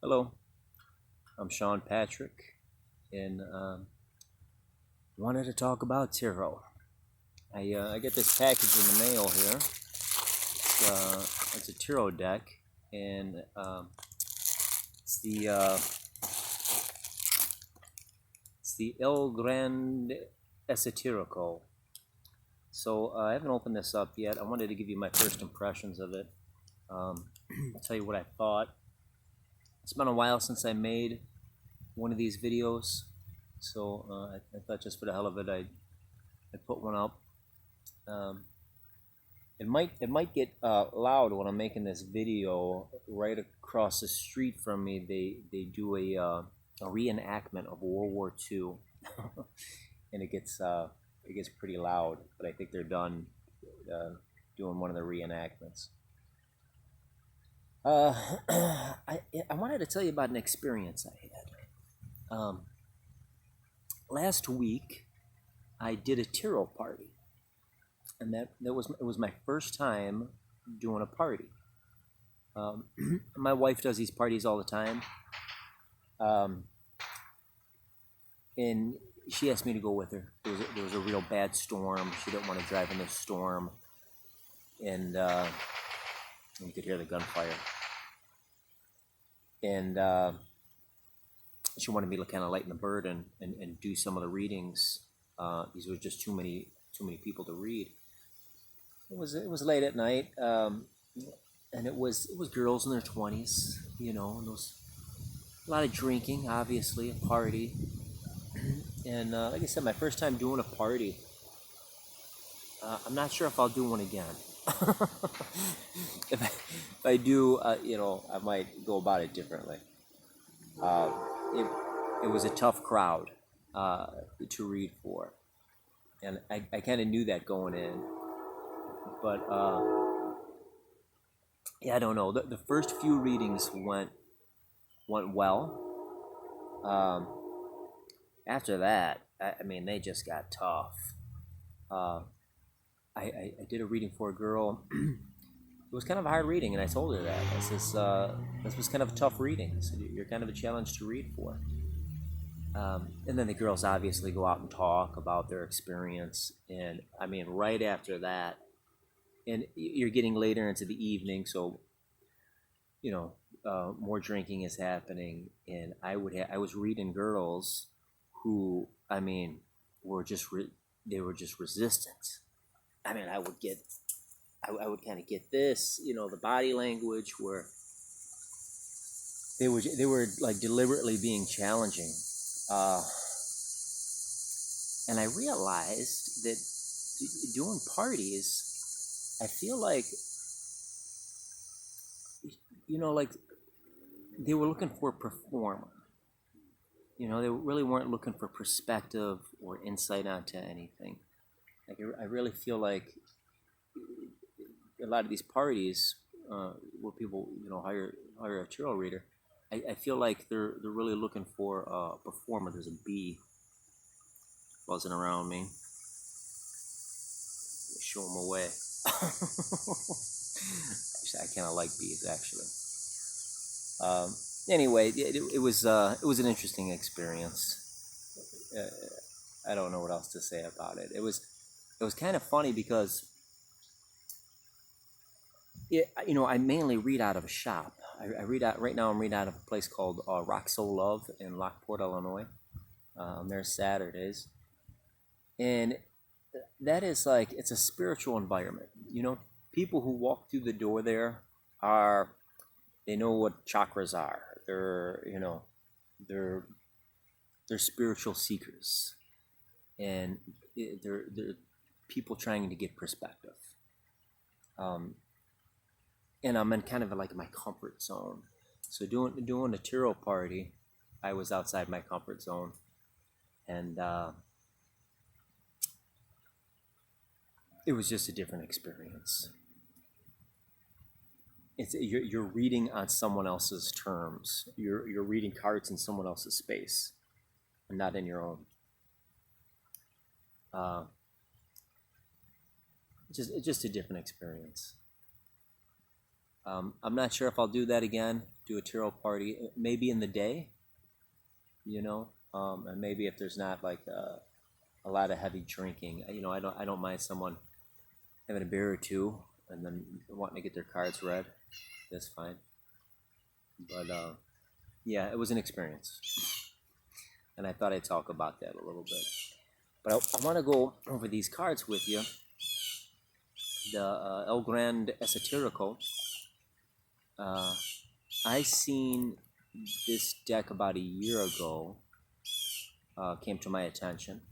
Hello, I'm Sean Patrick, and wanted to talk about tarot. I get this package in the mail here. It's a tarot deck, and it's the El Gran Esoterico. So I haven't opened this up yet. I wanted to give you my first impressions of it. I'll tell you what I thought. It's been a while since I made one of these videos, so I thought just for the hell of it, I'd put one up. It might get loud when I'm making this video. Right across the street from me, they do a reenactment of World War II, and it gets pretty loud. But I think they're done doing one of the reenactments. I wanted to tell you about an experience I had. Last week, I did a tarot party, and it was my first time doing a party. My wife does these parties all the time, and she asked me to go with her. There was a real bad storm. She didn't want to drive in the storm, and you could hear the gunfire. And she wanted me to kind of lighten the burden and do some of the readings. These were just too many people to read. It was late at night, and it was girls in their 20s, and there was a lot of drinking, obviously, a party. And like I said, my first time doing a party. I'm not sure if I'll do one again. if I do, I might go about it differently. It was a tough crowd to read for, and I kind of knew that going in. But yeah, I don't know. The first few readings went well. After that, I mean, they just got tough. I did a reading for a girl. It was kind of a hard reading, and I told her that. I says, this was kind of a tough reading. So you're kind of a challenge to read for. And then the girls obviously go out and talk about their experience. And I mean, right after that, and you're getting later into the evening, so, more drinking is happening. And I was reading girls who, I mean, they were just resistant. I mean, I would kind of get this, the body language where they were like deliberately being challenging, and I realized that doing parties, I feel like, like they were looking for a performer. They really weren't looking for perspective or insight onto anything. Like I really feel like a lot of these parties where people hire a tarot reader, I feel like they're really looking for a performer. There's a bee buzzing around me. Show them away. Actually, I kind of like bees, actually. Anyway, it was an interesting experience. I don't know what else to say about it. It was kind of funny because I mainly read out of a shop. I read out right now. I'm reading out of a place called Rock So Love in Lockport, Illinois. I'm there Saturdays, and that is like, it's a spiritual environment. People who walk through the door there they know what chakras are. They're spiritual seekers, and they're people trying to get perspective. And I'm in kind of like my comfort zone. So doing a tarot party, I was outside my comfort zone, and it was just a different experience. You're reading on someone else's terms. You're reading cards in someone else's space, and not in your own. Just a different experience. I'm not sure if I'll do that again, do a tarot party, maybe in the day, and maybe if there's not like a lot of heavy drinking. I don't mind someone having a beer or two and then wanting to get their cards read. That's fine. But yeah, it was an experience, and I thought I'd talk about that a little bit. But I want to go over these cards with you. The En Gran Esoterico. I seen this deck about a year ago. Came to my attention,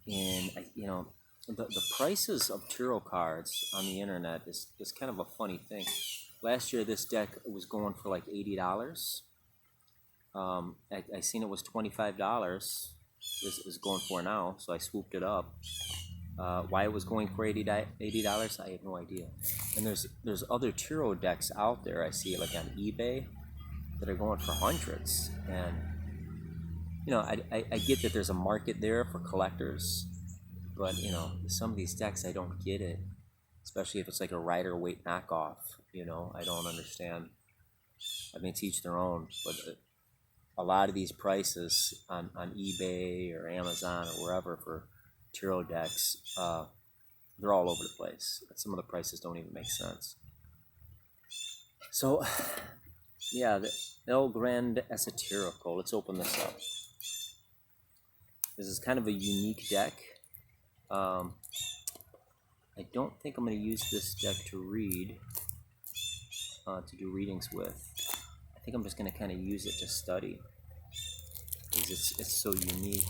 and the prices of tarot cards on the internet is kind of a funny thing. Last year, this deck was going for like $80. I seen it was $25. Is going for now, so I swooped it up. Why it was going for $80, I have no idea. And there's other tarot decks out there I see like on eBay that are going for hundreds. And I get that there's a market there for collectors, but some of these decks I don't get it, especially if it's like a Rider-Waite knockoff. I don't understand. I mean, to each their own, but a lot of these prices on eBay or Amazon or wherever for tarot decks, they're all over the place. Some of the prices don't even make sense. So, yeah, the En Gran Esoterico. Let's open this up. This is kind of a unique deck. I don't think I'm going to use this deck to read, to do readings with. I think I'm just going to kind of use it to study, because it's so unique.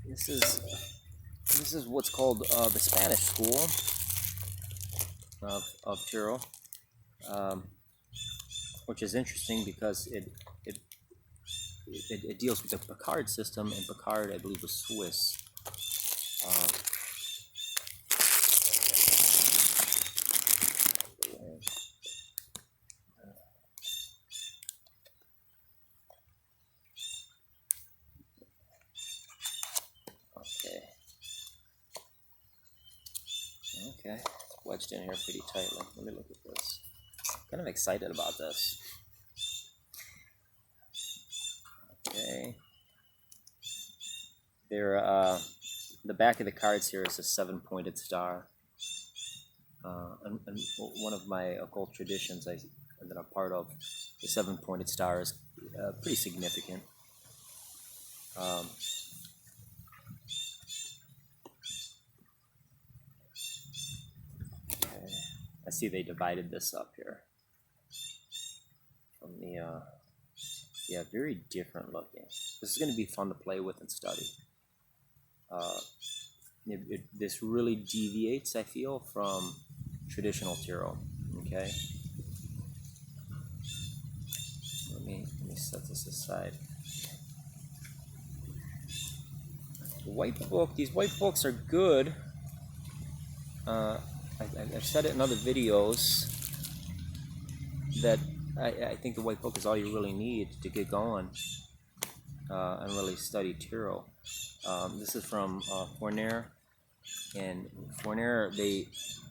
This is what's called the Spanish school of tarot, which is interesting because it deals with the Picard system, and Picard, I believe, was Swiss. Okay, it's wedged in here pretty tightly. Let me look at this. I'm kind of excited about this. Okay. The back of the cards here is a 7-pointed star. And one of my occult traditions that I'm part of, the 7-pointed star is pretty significant. I see they divided this up here from the, very different looking. This is going to be fun to play with and study. This really deviates, I feel, from traditional tarot. Okay. Let me set this aside. The white book. These white books are good. I've said it in other videos that I think the white book is all you really need to get going and really study tarot. This is from Fournier, and Fournier,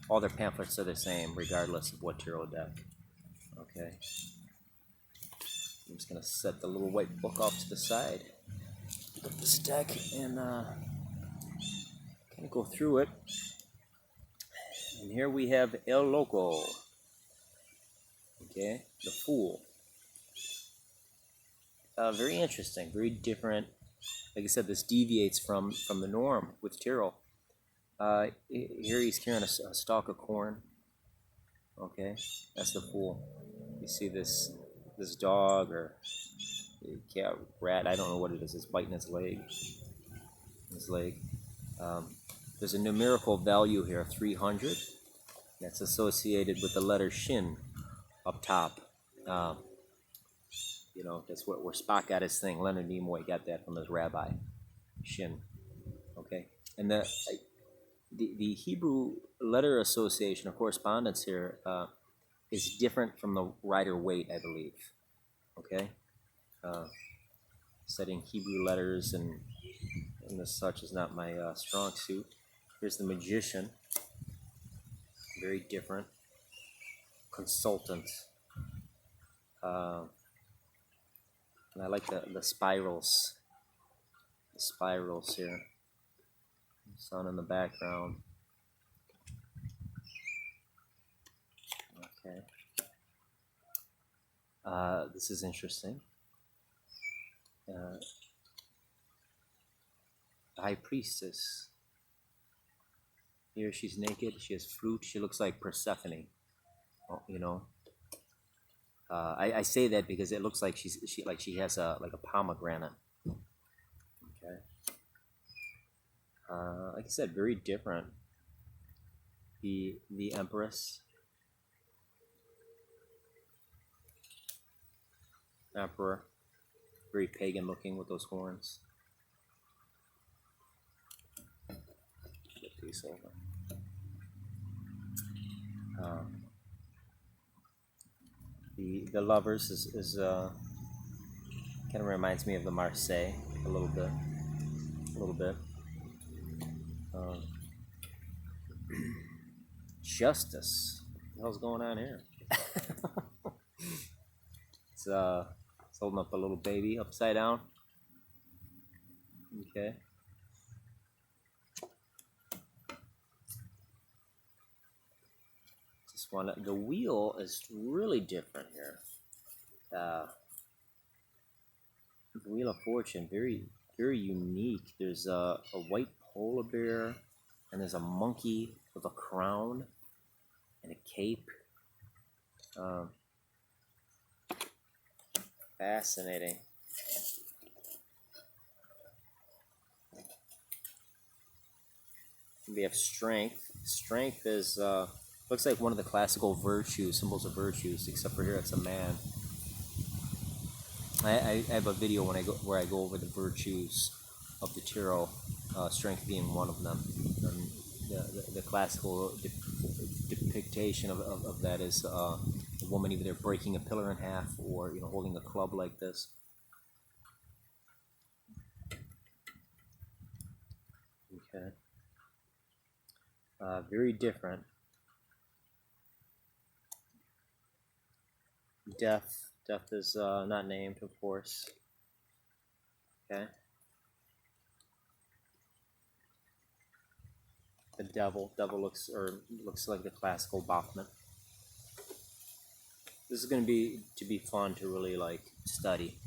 all their pamphlets are the same regardless of what tarot deck. Okay, I'm just gonna set the little white book off to the side of this deck and kind of go through it. And here we have El Loco. Okay, the Fool. Very interesting, very different. Like I said, this deviates from the norm with tarot. Here he's carrying a stalk of corn. Okay, that's the Fool. You see this dog or cat, rat, I don't know what it is. It's biting his leg. There's a numerical value here, 300. That's associated with the letter Shin up top. That's where Spock got his thing. Leonard Nimoy got that from his rabbi, Shin. Okay, and the Hebrew letter association or correspondence here is different from the Rider-Waite, I believe. Okay, studying Hebrew letters and as such is not my strong suit. Here's the Magician. Very different. consultant. And I like the spirals. The spirals here. Sun in the background. Okay. This is interesting. High Priestess. Here she's naked. She has fruit. She looks like Persephone. You know. I say that because it looks like she has a pomegranate. Okay. Like I said, very different. The Empress. Emperor. Very pagan looking with those horns. Flip these over. The Lovers is kind of reminds me of the Marseille a little bit. Justice. What the hell's going on here? It's holding up a little baby upside down. Okay. Just want the wheel is really different here. The Wheel of Fortune, very unique. There's a white polar bear, and there's a monkey with a crown and a cape. Fascinating. We have strength. Strength is looks like one of the classical virtues, symbols of virtues, except for here it's a man. I have a video where I go over the virtues of the tarot, strength being one of them. And the classical depiction of that is a woman either breaking a pillar in half or holding a club like this. Okay. Very different. Death is not named, of course. Okay. The Devil looks like the classical Bachman. This is going to be fun to really study.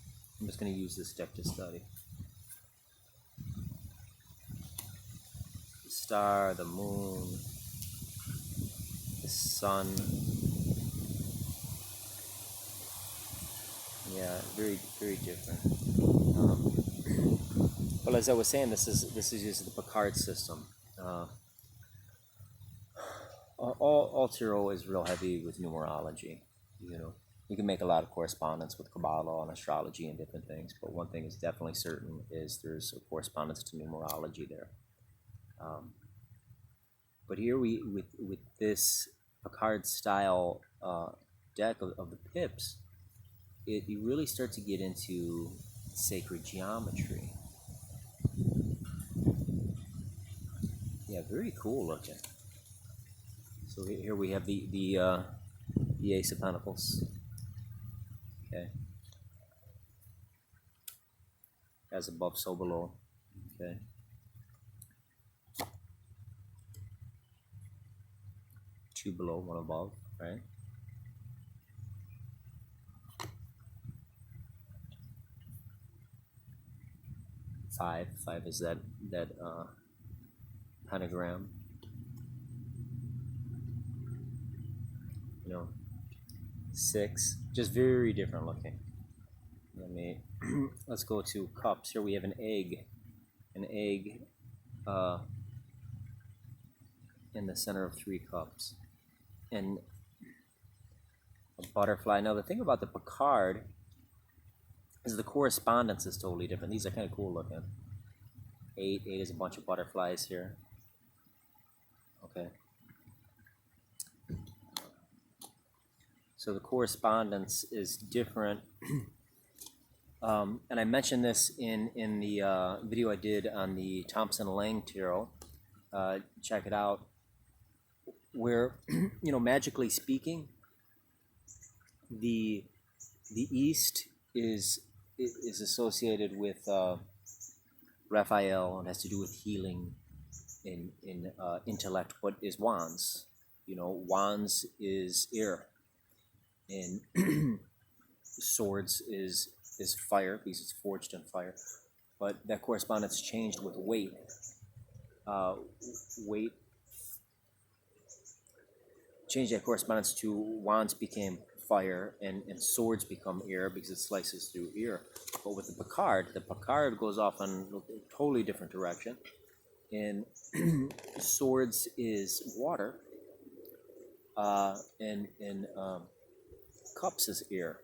I'm just going to use this deck to study. The star, the moon, the sun. Yeah, very different. Well, as I was saying, this is used the Picard system. All tarot is real heavy with numerology. You can make a lot of correspondence with Kabbalah and astrology and different things, but one thing is definitely certain is there's a correspondence to numerology there. But here with this Picard style deck of the pips, you really start to get into sacred geometry. Yeah, very cool looking. So here we have the Ace of Pentacles. Okay. As above, so below. Okay. Two below, one above, right? Five is that pentagram. Six, just very different looking. Let's go to cups. Here we have an egg in the center of three cups, and a butterfly. Now the thing about the Picard is the correspondence is totally different. These are kind of cool looking. Eight is a bunch of butterflies here. Okay. So the correspondence is different. And I mentioned this in the video I did on the Thompson Lang Tarot. Check it out. Where, magically speaking, the East is associated with Raphael and has to do with healing in intellect. What is wands? Wands is air, and swords is fire because it's forged in fire. But that correspondence changed with weight. Weight changed that correspondence to wands became fire, and swords become air because it slices through air. But with the Picard goes off in a totally different direction. And swords is water, and cups is air.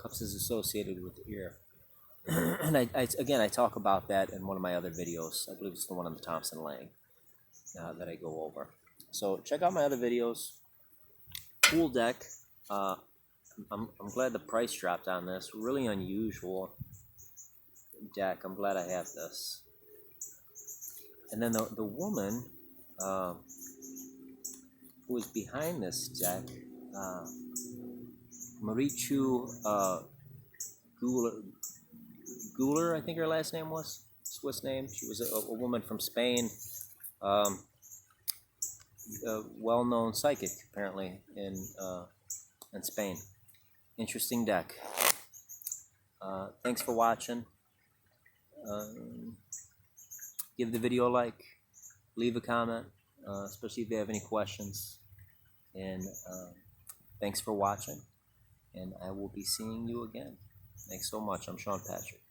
Cups is associated with air. And I talk about that in one of my other videos. I believe it's the one on the Thompson Lang that I go over. So check out my other videos. Cool deck. I'm glad the price dropped on this. Really unusual deck. I'm glad I have this. And then the woman who is behind this deck, Marichu Guler, I think her last name was, Swiss name. She was a woman from Spain, a well-known psychic apparently in Spain. Interesting deck. Thanks for watching. Give the video a like, leave a comment, especially if you have any questions. And thanks for watching, and I will be seeing you again. Thanks so much. I'm Sean Patrick.